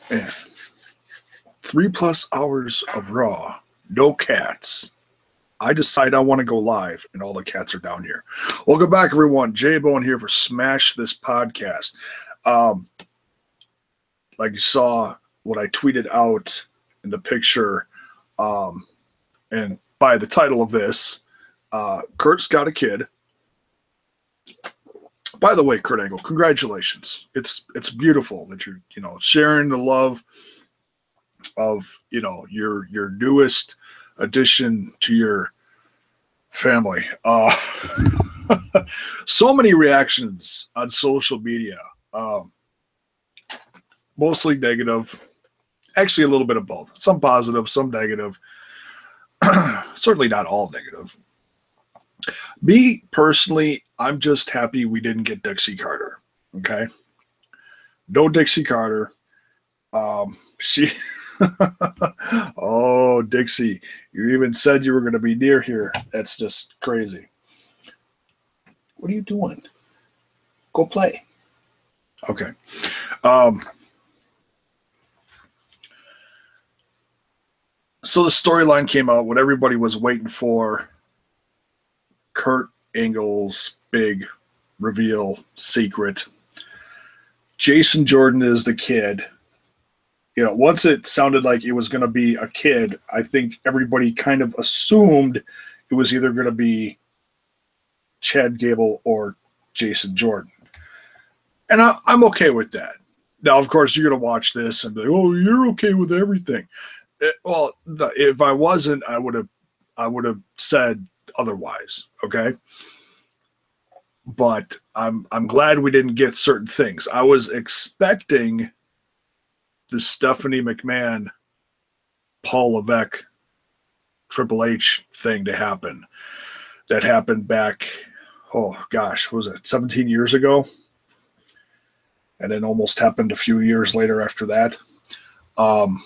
Man, 3+ hours of Raw, no cats. I decide I want to go live, and all the cats are down here. Welcome back, everyone. J-Bone here for Smash This Podcast. Um, like you saw what I tweeted out in the picture, and by the title of this, Kurt's got a kid. By the way, Kurt Angle, congratulations. It's beautiful that you're sharing the love of your newest addition to your family. So many reactions on social media, mostly negative. Actually, a little bit of both. Some positive, some negative. Certainly not all negative. Me personally, I'm just happy we didn't get Dixie Carter. Okay, no Dixie Carter. She. Oh, Dixie, you even said you were going to be near here. That's just crazy. What are you doing? Go play. Okay. So the storyline came out, what everybody was waiting for. Kurt Angle's big reveal secret. Jason Jordan is the kid. Once it sounded like it was going to be a kid, I think everybody kind of assumed it was either going to be Chad Gable or Jason Jordan. And I'm okay with that. Now, of course, you're going to watch this and be like, oh, you're okay with everything. Well, if I wasn't, I would have said otherwise, okay? But I'm glad we didn't get certain things. I was expecting the Stephanie McMahon, Paul Levesque, Triple H thing to happen. That happened back, oh gosh, was it 17 years ago? And then almost happened a few years later after that. That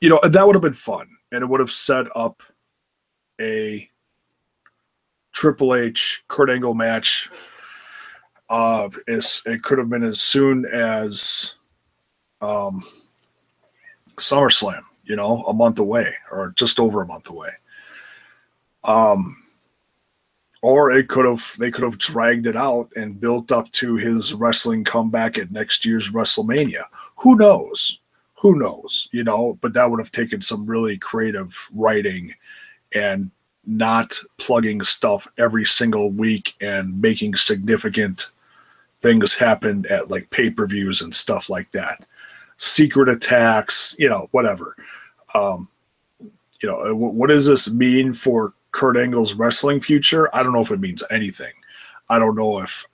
would have been fun. And it would have set up a Triple H Kurt Angle match. It could have been as soon as SummerSlam, a month away or just over a month away. Or they could have dragged it out and built up to his wrestling comeback at next year's WrestleMania. Who knows? But that would have taken some really creative writing and not plugging stuff every single week and making significant things happen at like pay-per-views and stuff like that. Secret attacks, whatever. What does this mean for Kurt Angle's wrestling future? I don't know if it means anything. I don't know if,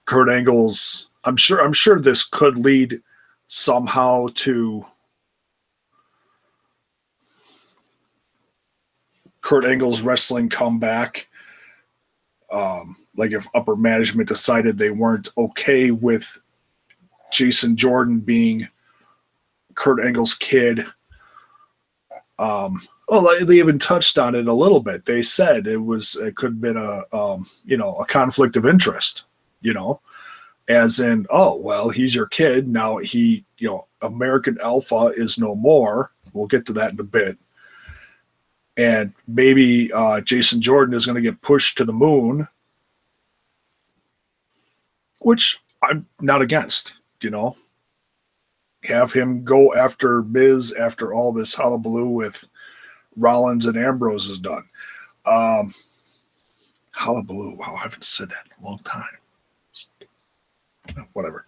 Kurt Angle's, I'm sure this could lead somehow to Kurt Angle's wrestling comeback. Like if upper management decided they weren't okay with Jason Jordan being Kurt Angle's kid. They even touched on it a little bit. They said it could have been a conflict of interest, as in, oh, well, he's your kid. Now American Alpha is no more. We'll get to that in a bit. And maybe Jason Jordan is going to get pushed to the moon, which I'm not against, Have him go after Miz after all this hullabaloo with Rollins and Ambrose is done. Hullabaloo. Wow, I haven't said that in a long time. Whatever.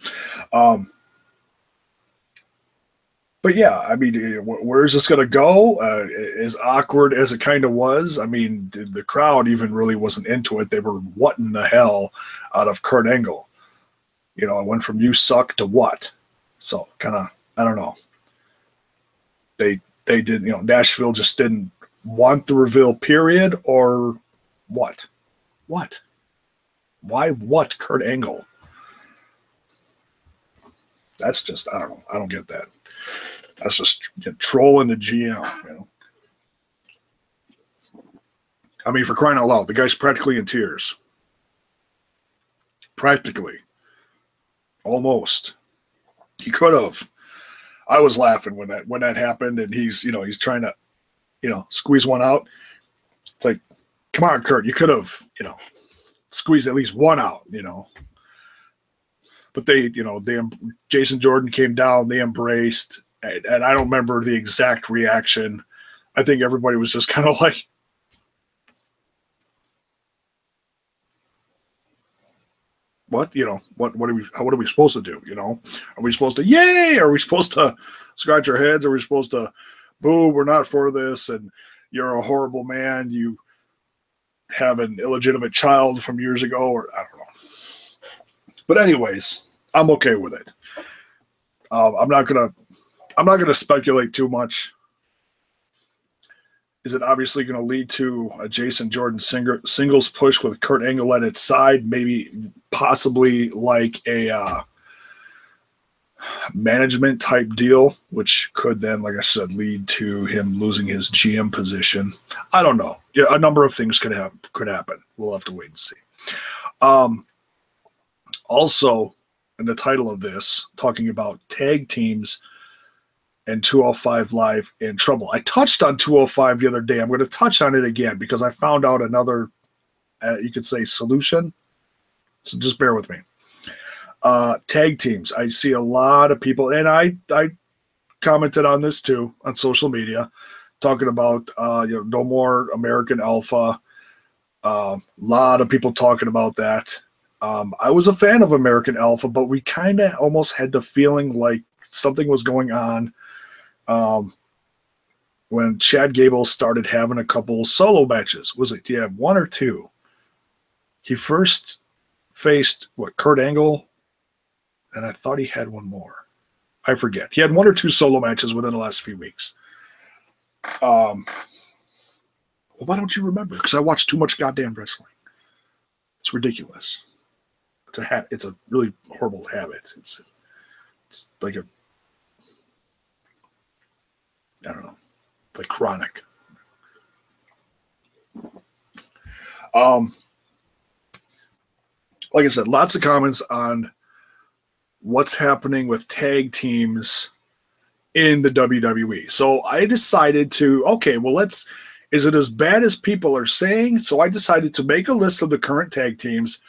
But yeah, I mean, where is this going to go? As awkward as it kind of was, I mean, the crowd even really wasn't into it. They were whatting the hell out of Kurt Angle. It went from you suck to what? So kind of, I don't know. They did, Nashville just didn't want the reveal, period, or what? What? Why what Kurt Angle? That's just, I don't know. I don't get that. That's just trolling the GM, I mean, for crying out loud, the guy's practically in tears. Practically. Almost. He could have. I was laughing when that happened, and he's trying to squeeze one out. It's like, come on, Kurt, you could have squeezed at least one out, But they Jason Jordan came down, they embraced, and I don't remember the exact reaction. I think everybody was just kind of like, what what are we supposed to do? Are we supposed to yay? Are we supposed to scratch our heads? Are we supposed to boo? We're not for this, and you're a horrible man. You have an illegitimate child from years ago, or I don't know. But anyways, I'm okay with it. I'm not gonna speculate too much. Is it obviously going to lead to a Jason Jordan singles push with Kurt Angle at its side? Maybe, possibly like a management type deal, which could then, like I said, lead to him losing his GM position. I don't know. Yeah, a number of things could happen. We'll have to wait and see. Also, in the title of this, talking about tag teams and 205 Live in trouble. I touched on 205 the other day. I'm going to touch on it again because I found out another, you could say, solution. So just bear with me. Tag teams. I see a lot of people, and I commented on this too on social media, talking about no more American Alpha. A lot of people talking about that. I was a fan of American Alpha, but we kind of almost had the feeling like something was going on when Chad Gable started having a couple solo matches. Was it one or two? He first faced Kurt Angle, and I thought he had one more. I forget. He had one or two solo matches within the last few weeks. Well, why don't you remember? Because I watch too much goddamn wrestling. It's ridiculous. It's a really horrible habit. It's like I don't know, like chronic. Like I said, lots of comments on what's happening with tag teams in the WWE. So I decided to, is it as bad as people are saying? So I decided to make a list of the current tag teams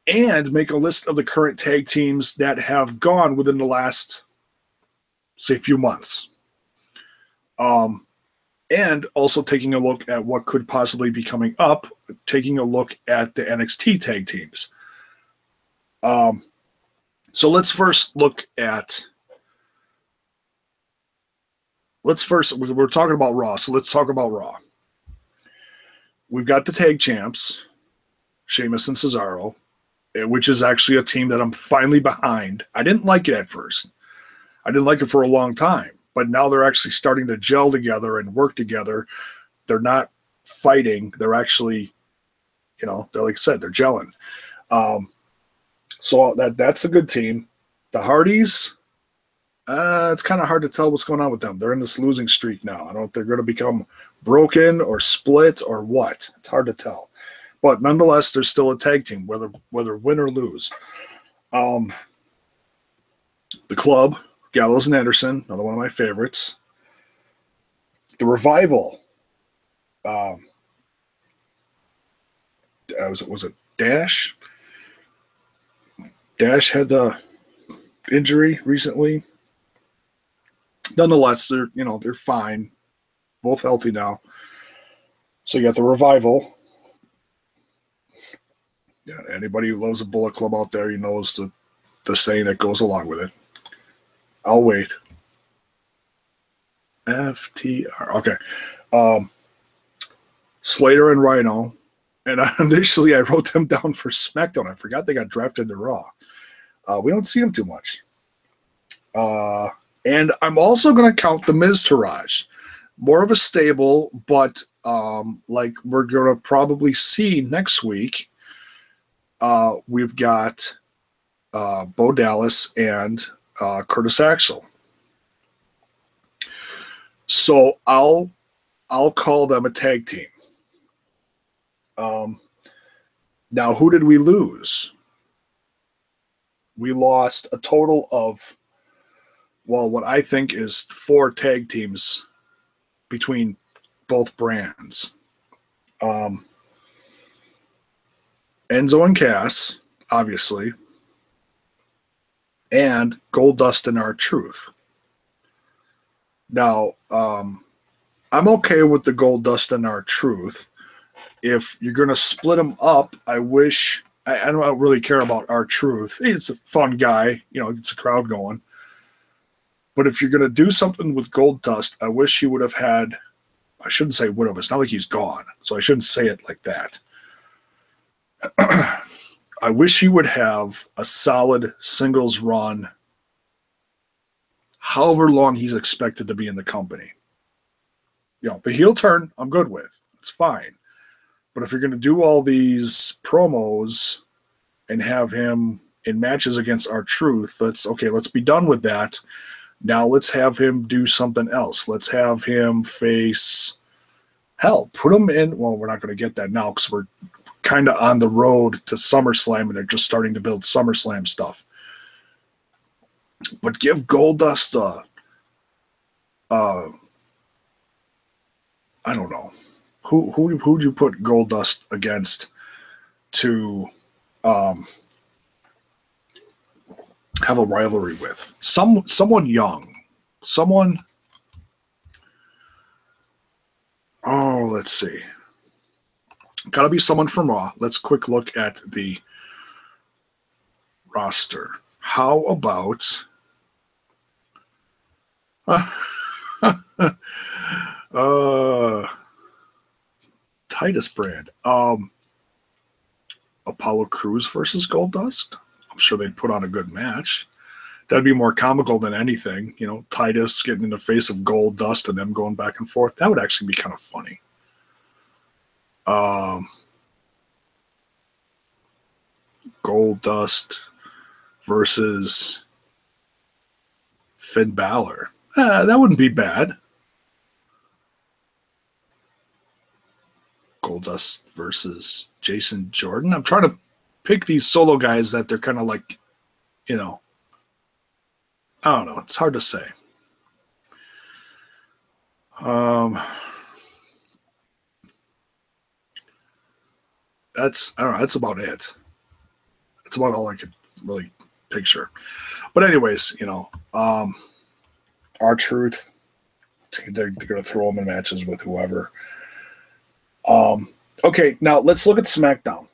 and make a list of the current tag teams that have gone within the last, say, few months. And also taking a look at what could possibly be coming up, taking a look at the NXT tag teams. So let's first look at. We're talking about Raw, so let's talk about Raw. We've got the tag champs, Sheamus and Cesaro, which is actually a team that I'm finally behind. I didn't like it at first. I didn't like it for a long time. But now they're actually starting to gel together and work together. They're not fighting. They're actually, they're like I said, they're gelling. So that's a good team. The Hardys, it's kind of hard to tell what's going on with them. They're in this losing streak now. I don't know if they're going to become broken or split or what. It's hard to tell. But nonetheless, they're still a tag team, whether win or lose. The Club, Gallows and Anderson, another one of my favorites. The Revival. Was it Dash? Dash had the injury recently. Nonetheless, they're fine. Both healthy now. So you got the Revival. Yeah, anybody who loves a Bullet Club out there, knows the saying that goes along with it. I'll wait. FTR. Okay. Slater and Rhino. And initially I wrote them down for SmackDown. I forgot they got drafted to Raw. We don't see them too much. And I'm also going to count the Miz Taraj. More of a stable, but like we're going to probably see next week, we've got Bo Dallas and Curtis Axel. So I'll call them a tag team. Now, who did we lose? we lost a total of, well, what I think is 4 tag teams between both brands. Enzo and Cass, obviously, and Goldust and R-Truth. Now, I'm okay with the Goldust and R-Truth. If you're going to split them up, I don't really care about R-Truth. He's a fun guy, gets a crowd going. But if you're going to do something with Goldust, I wish he would have had, I shouldn't say would have, it's not like he's gone, so I shouldn't say it like that. I wish he would have a solid singles run, however long he's expected to be in the company. The heel turn, I'm good with. It's fine. But if you're going to do all these promos and have him in matches against R-Truth, let's be done with that. Now let's have him do something else. Let's have him face, put him in. Well, we're not going to get that now because we're kind of on the road to SummerSlam and they're just starting to build SummerSlam stuff. But give Goldust I don't know. Who'd you put Goldust against to have a rivalry with? Someone young. Someone. Oh, let's see. Got to be someone from Raw. Let's quick look at the roster. How about Titus Brand. Apollo Crews versus Goldust. I'm sure they'd put on a good match. That'd be more comical than anything. Titus getting in the face of Goldust and them going back and forth. That would actually be kind of funny. Goldust versus Finn Balor. That wouldn't be bad. Goldust versus Jason Jordan. I'm trying to pick these solo guys that they're kind of like, I don't know. It's hard to say. That's about it. That's about all I could really picture. But anyways, R-Truth, they're going to throw them in matches with whoever. Okay, now let's look at SmackDown.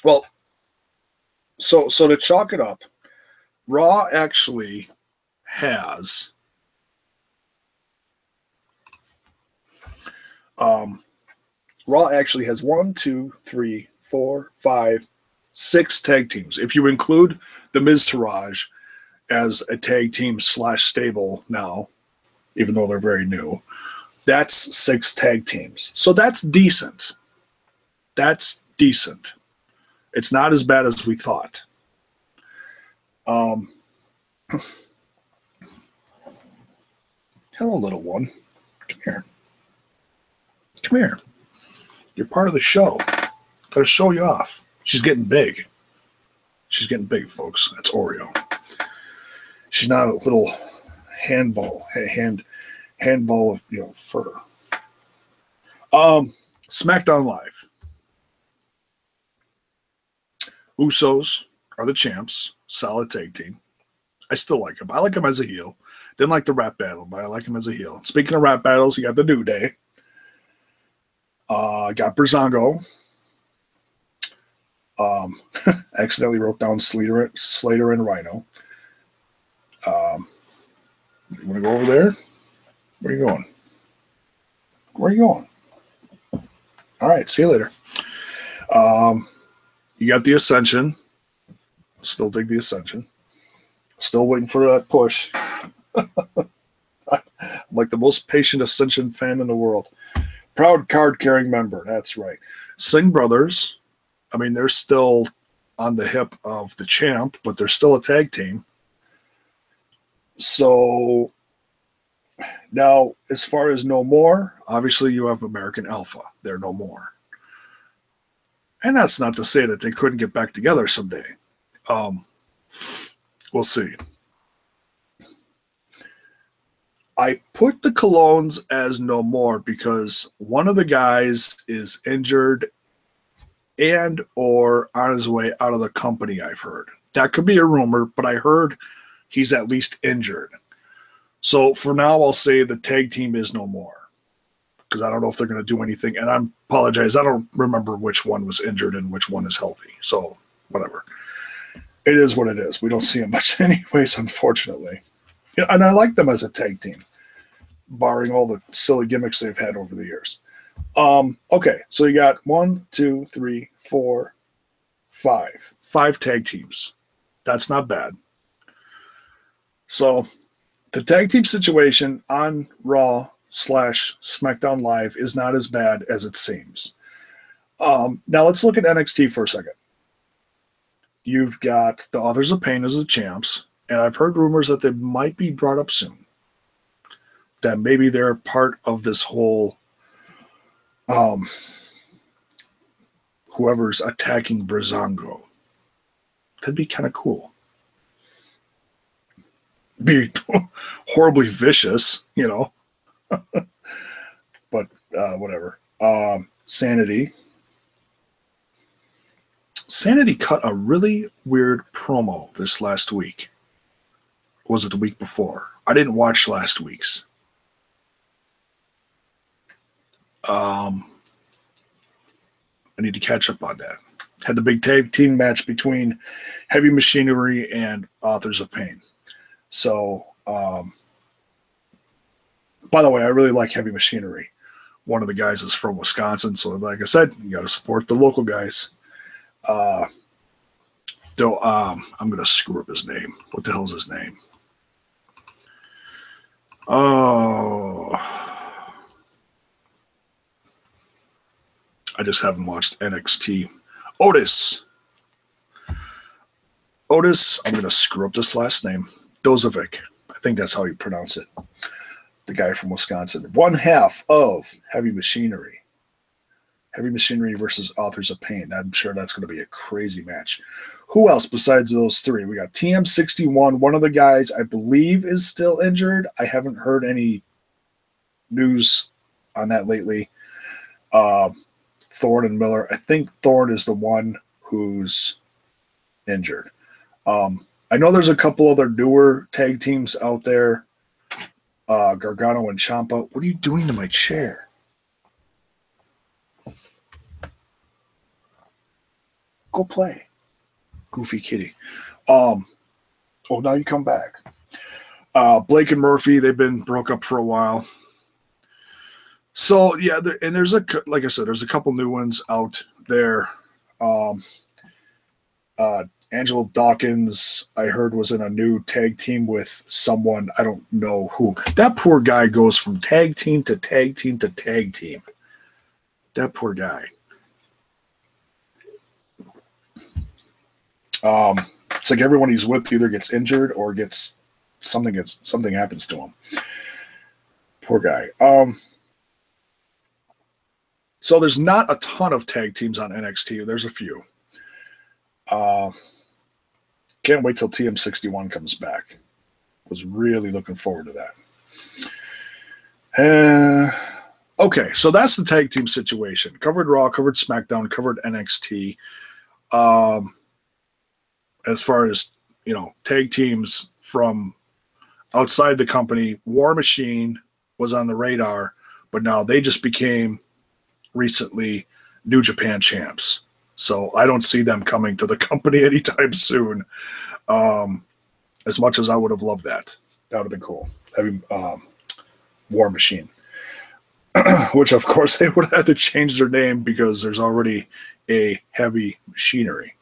Well, so to chalk it up, Raw actually has Raw actually has 1, 2, 3, 4, 5, 6 tag teams. If you include the Miz Taraj as a tag team / stable now, even though they're very new, that's 6 tag teams. So that's decent. That's decent. It's not as bad as we thought. Hello, little one. Come here. Come here. You're part of the show. Gotta show you off. She's getting big. She's getting big, folks. That's Oreo. She's not a little handball of fur. SmackDown Live. Usos are the champs. Solid tag team. I still like him. I like him as a heel. Didn't like the rap battle, but I like him as a heel. Speaking of rap battles, you got the New Day. Got Breezango. Accidentally wrote down Slater and Rhino. You want to go over there? Where are you going? Where are you going? All right, see you later. You got the Ascension. Still dig the Ascension. Still waiting for that push. I'm like the most patient Ascension fan in the world. Proud card-carrying member. That's right. Singh Brothers. I mean, they're still on the hip of the champ, but they're still a tag team. So now, as far as No More, obviously you have American Alpha. They're No More. And that's not to say that they couldn't get back together someday. Um, we'll see. I put the Colognes as no more because one of the guys is injured and or on his way out of the company, I've heard. That could be a rumor, but I heard he's at least injured. So for now, I'll say the tag team is no more because I don't know if they're going to do anything. And I apologize. I don't remember which one was injured and which one is healthy. So whatever. It is what it is. We don't see them much anyways, unfortunately. Yeah, and I like them as a tag team, barring all the silly gimmicks they've had over the years. Okay, so you got 1, 2, 3, 4, 5. 5 tag teams. That's not bad. So the tag team situation on Raw / SmackDown Live is not as bad as it seems. Now let's look at NXT for a second. You've got the Authors of Pain as the champs, and I've heard rumors that they might be brought up soon. That maybe they're part of this whole whoever's attacking Breezango. That'd be kind of cool. Be horribly vicious, you know. But whatever. Sanity. Sanity cut a really weird promo this last week. Or was it the week before? I didn't watch last week's. I need to catch up on that. Had the big tag team match between Heavy Machinery and Authors of Pain. So, by the way, I really like Heavy Machinery. One of the guys is from Wisconsin, so like I said, you got to support the local guys. Though I'm going to screw up his name. What the hell's his name? Oh, I just haven't watched NXT. Otis, I'm going to screw up this last name. Dozovic. I think that's how you pronounce it. The guy from Wisconsin. One half of Heavy Machinery. Heavy Machinery versus Authors of Pain. I'm sure that's going to be a crazy match. Who else besides those three? We got TM61. One of the guys, I believe, is still injured. I haven't heard any news on that lately. Thorne and Miller. I think Thorne is the one who's injured. I know there's a couple other newer tag teams out there. Gargano and Ciampa. What are you doing to my chair? Go play. Goofy kitty. Now you come back. Blake and Murphy, they've been broke up for a while. So, yeah, there's like I said, there's a couple new ones out there. Angelo Dawkins, I heard, was in a new tag team with someone. I don't know who. That poor guy goes from tag team to tag team to tag team. That poor guy. It's like everyone he's with either gets injured or something happens to him. Poor guy. So there's not a ton of tag teams on NXT. There's a few. Can't wait till TM61 comes back. Was really looking forward to that. Okay, so that's the tag team situation. Covered Raw, covered SmackDown, covered NXT. As far as, tag teams from outside the company, War Machine was on the radar, but now they just became recently New Japan champs. So I don't see them coming to the company anytime soon. As much as I would have loved that. That would have been cool. Having War Machine. Which, of course, they would have to change their name because there's already a Heavy Machinery.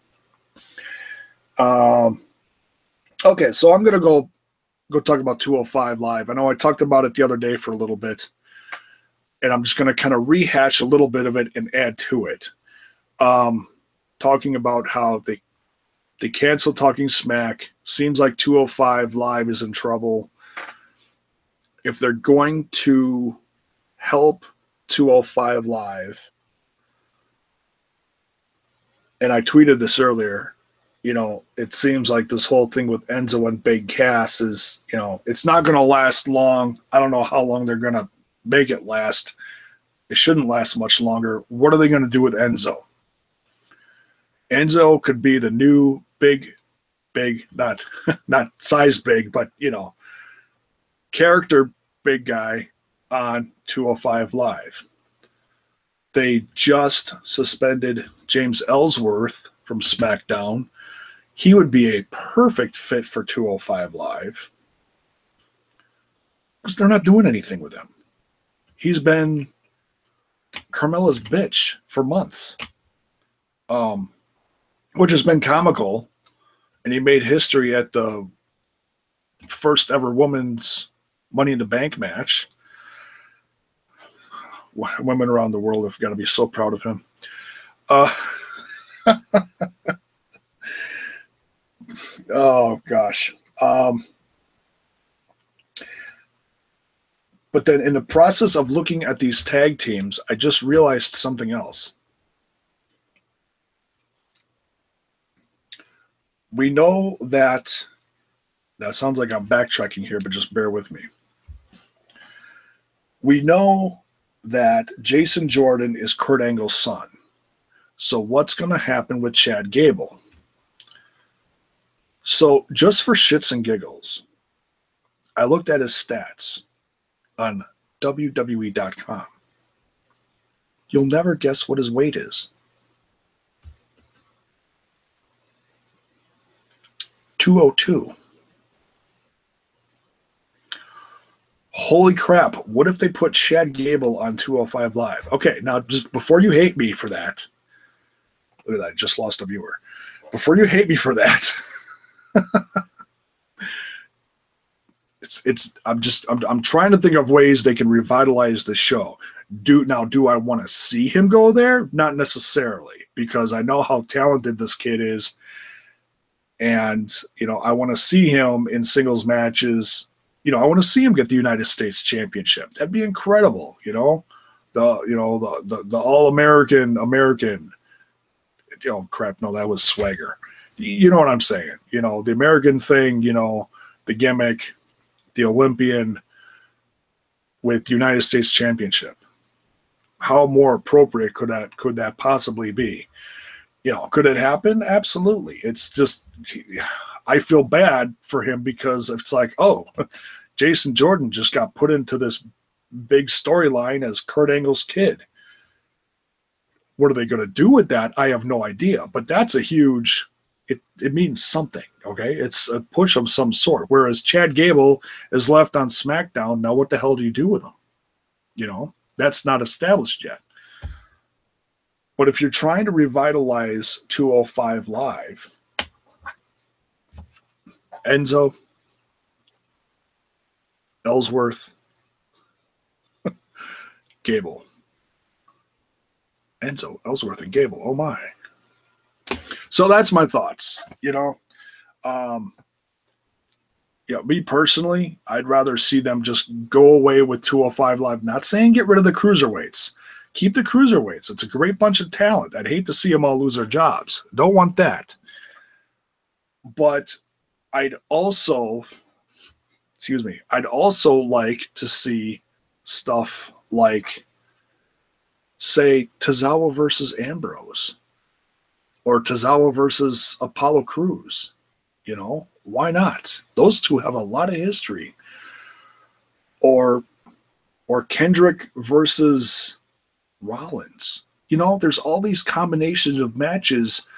Okay, so I'm going to go talk about 205 Live. I know I talked about it the other day for a little bit, and I'm just going to kind of rehash a little bit of it and add to it. Talking about how they canceled Talking Smack. Seems like 205 Live is in trouble. If they're going to help 205 Live, and I tweeted this earlier, it seems like this whole thing with Enzo and Big Cass is, it's not going to last long. I don't know how long they're going to make it last. It shouldn't last much longer. What are they going to do with Enzo? Enzo could be the new big, not not size big, but character big guy on 205 Live. They just suspended James Ellsworth from SmackDown. He would be a perfect fit for 205 Live because they're not doing anything with him. He's been Carmella's bitch for months, which has been comical. And he made history at the first ever women's Money in the Bank match. Women around the world have got to be so proud of him. Oh, gosh. But then in the process of looking at these tag teams, I just realized something else. We know that sounds like I'm backtracking here, but just bear with me. We know that Jason Jordan is Kurt Angle's son. So what's going to happen with Chad Gable? So just for shits and giggles, I looked at his stats on WWE.com. You'll never guess what his weight is. 202. Holy crap. What if they put Chad Gable on 205 Live? Okay, now just before you hate me for that, look at that, I just lost a viewer. Before you hate me for that, I'm trying to think of ways they can revitalize the show. Do I want to see him go there? Not necessarily, because I know how talented this kid is. And, I want to see him in singles matches. I want to see him get the United States Championship. That'd be incredible. The all-American, crap. No, that was Swagger. You know what I'm saying? The American thing, the gimmick, the Olympian with United States Championship. How more appropriate could that possibly be? Could it happen? Absolutely. It's just, I feel bad for him because it's like, oh, Jason Jordan just got put into this big storyline as Kurt Angle's kid. What are they going to do with that? I have no idea. But that's a huge, it means something, okay? It's a push of some sort. Whereas Chad Gable is left on SmackDown. Now what the hell do you do with him? That's not established yet. But if you're trying to revitalize 205 Live, Enzo, Ellsworth, Gable. Enzo, Ellsworth, and Gable. Oh, my. So that's my thoughts, me personally, I'd rather see them just go away with 205 Live. Not saying get rid of the cruiserweights. Keep the cruiserweights. It's a great bunch of talent. I'd hate to see them all lose their jobs. Don't want that. But I'd also like to see stuff like, say, Tozawa versus Ambrose or Tozawa versus Apollo Crews. Why not? Those two have a lot of history. Or Kendrick versus Rollins. There's all these combinations of matches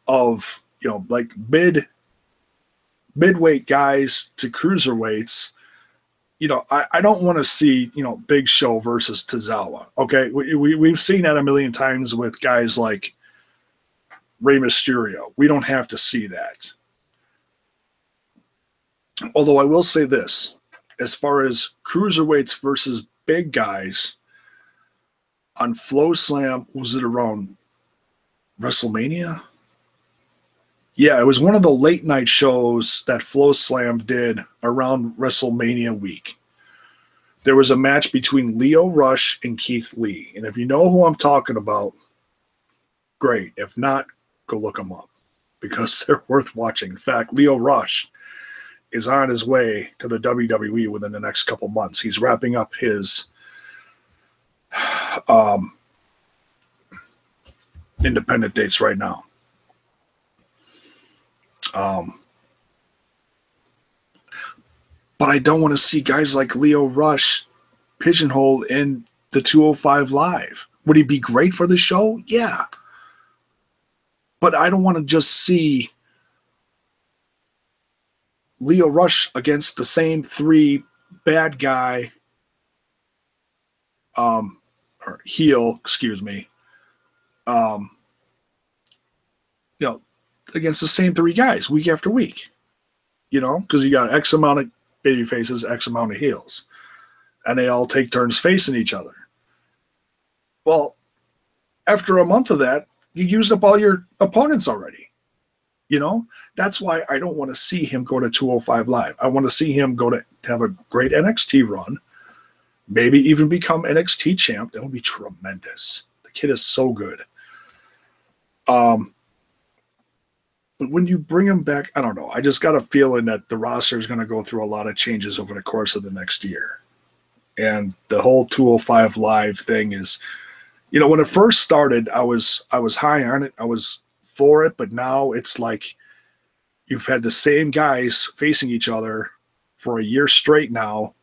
of, like midweight guys to cruiserweights. I don't want to see, Big Show versus Tozawa. Okay. We've seen that a million times with guys like Rey Mysterio. We don't have to see that. Although I will say this, as far as cruiserweights versus big guys, on Flow Slam, was it around WrestleMania? Yeah, it was one of the late night shows that Flow Slam did around WrestleMania week. There was a match between Lio Rush and Keith Lee. And if you know who I'm talking about, great. If not, go look them up. because they're worth watching. In fact, Lio Rush is on his way to the WWE within the next couple months. He's wrapping up his independent dates right now. But I don't want to see guys like Lio Rush pigeonholed in the 205 Live. Would he be great for the show? Yeah. But I don't want to just see Lio Rush against the same three bad guy, or heel, excuse me, against the same three guys week after week, because you got X amount of baby faces, X amount of heels, and they all take turns facing each other. Well, after a month of that, you used up all your opponents already. That's why I don't want to see him go to 205 Live. I want to see him go to have a great NXT run, maybe even become NXT champ. That would be tremendous. The kid is so good. But when you bring him back, I don't know. I just got a feeling that the roster is going to go through a lot of changes over the course of the next year. And the whole 205 Live thing is, when it first started, I was high on it. I was for it, but now it's like you've had the same guys facing each other for a year straight now,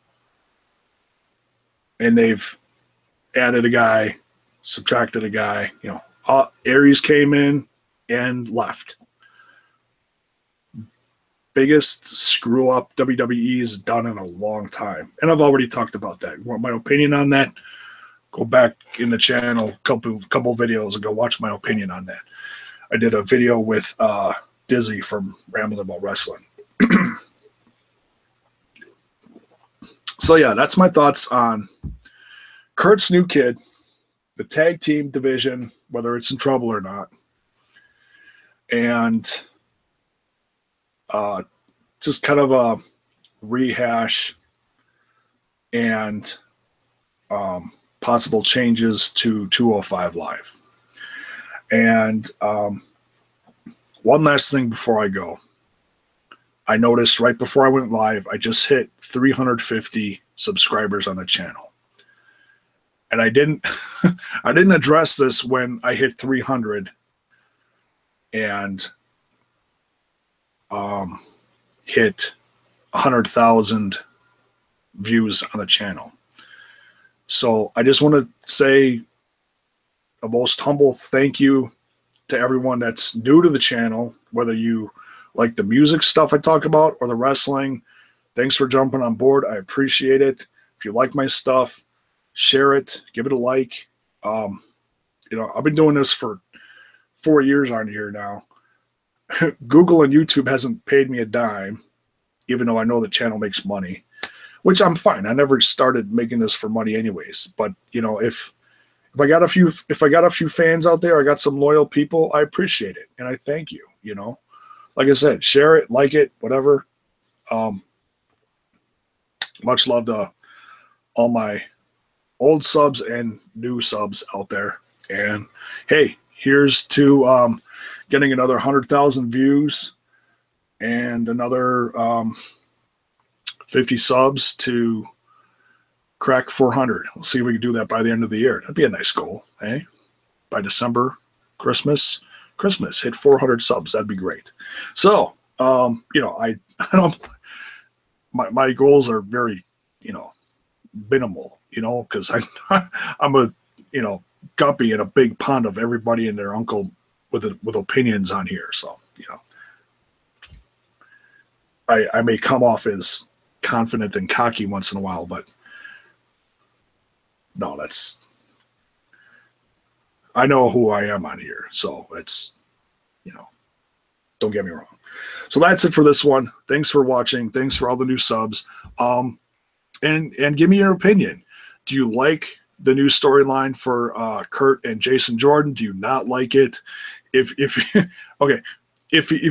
and they've added a guy, subtracted a guy. Aries came in and left. Biggest screw up WWE's done in a long time, and I've already talked about that. You want my opinion on that? Go back in the channel, couple videos, and go watch my opinion on that. I did a video with Dizzy from Ramblin' About Wrestling. So yeah, that's my thoughts on Kurt's new kid, the tag team division, whether it's in trouble or not, and just kind of a rehash and possible changes to 205 Live. And one last thing before I go. I noticed right before I went live, I just hit 350 subscribers on the channel. And I didn't address this when I hit 300 and hit 100,000 views on the channel. So I just want to say a most humble thank you to everyone that's new to the channel, whether you like the music stuff I talk about or the wrestling. Thanks for jumping on board. I appreciate it. If you like my stuff, share it, give it a like. I've been doing this for 4 years on here now. Google and YouTube hasn't paid me a dime, even though I know the channel makes money, which I'm fine. I never started making this for money anyways. But if I got a few fans out there, I got some loyal people, I appreciate it. And I thank you, Like I said, share it, like it, whatever. Much love to all my old subs and new subs out there. And hey, here's to getting another 100,000 views and another 50 subs to crack 400. We'll see if we can do that by the end of the year. That'd be a nice goal, eh? By December, Christmas, hit 400 subs. That'd be great. So, I don't. My goals are very, minimal, because I'm a, guppy in a big pond of everybody and their uncle with opinions on here. So, I may come off as confident and cocky once in a while, but no, I know who I am on here. So it's, don't get me wrong. So that's it for this one. Thanks for watching. Thanks for all the new subs. And give me your opinion. Do you like the new storyline for Kurt and Jason Jordan? Do you not like it? If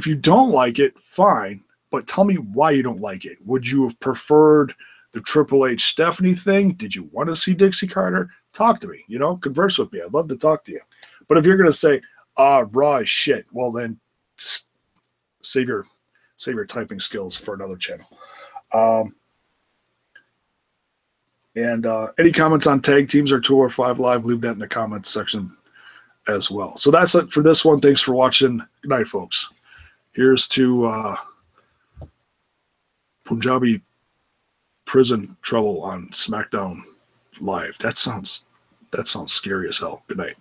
you don't like it, fine. But tell me why you don't like it. Would you have preferred the Triple H Stephanie thing? Did you want to see Dixie Carter? Talk to me. Converse with me. I'd love to talk to you. But if you're going to say, Raw is shit, well then save your typing skills for another channel. And any comments on tag teams or 205 Live, leave that in the comments section as well. So that's it for this one. Thanks for watching. Good night, folks. Here's to Punjabi prison trouble on SmackDown Live. That sounds scary as hell. Good night.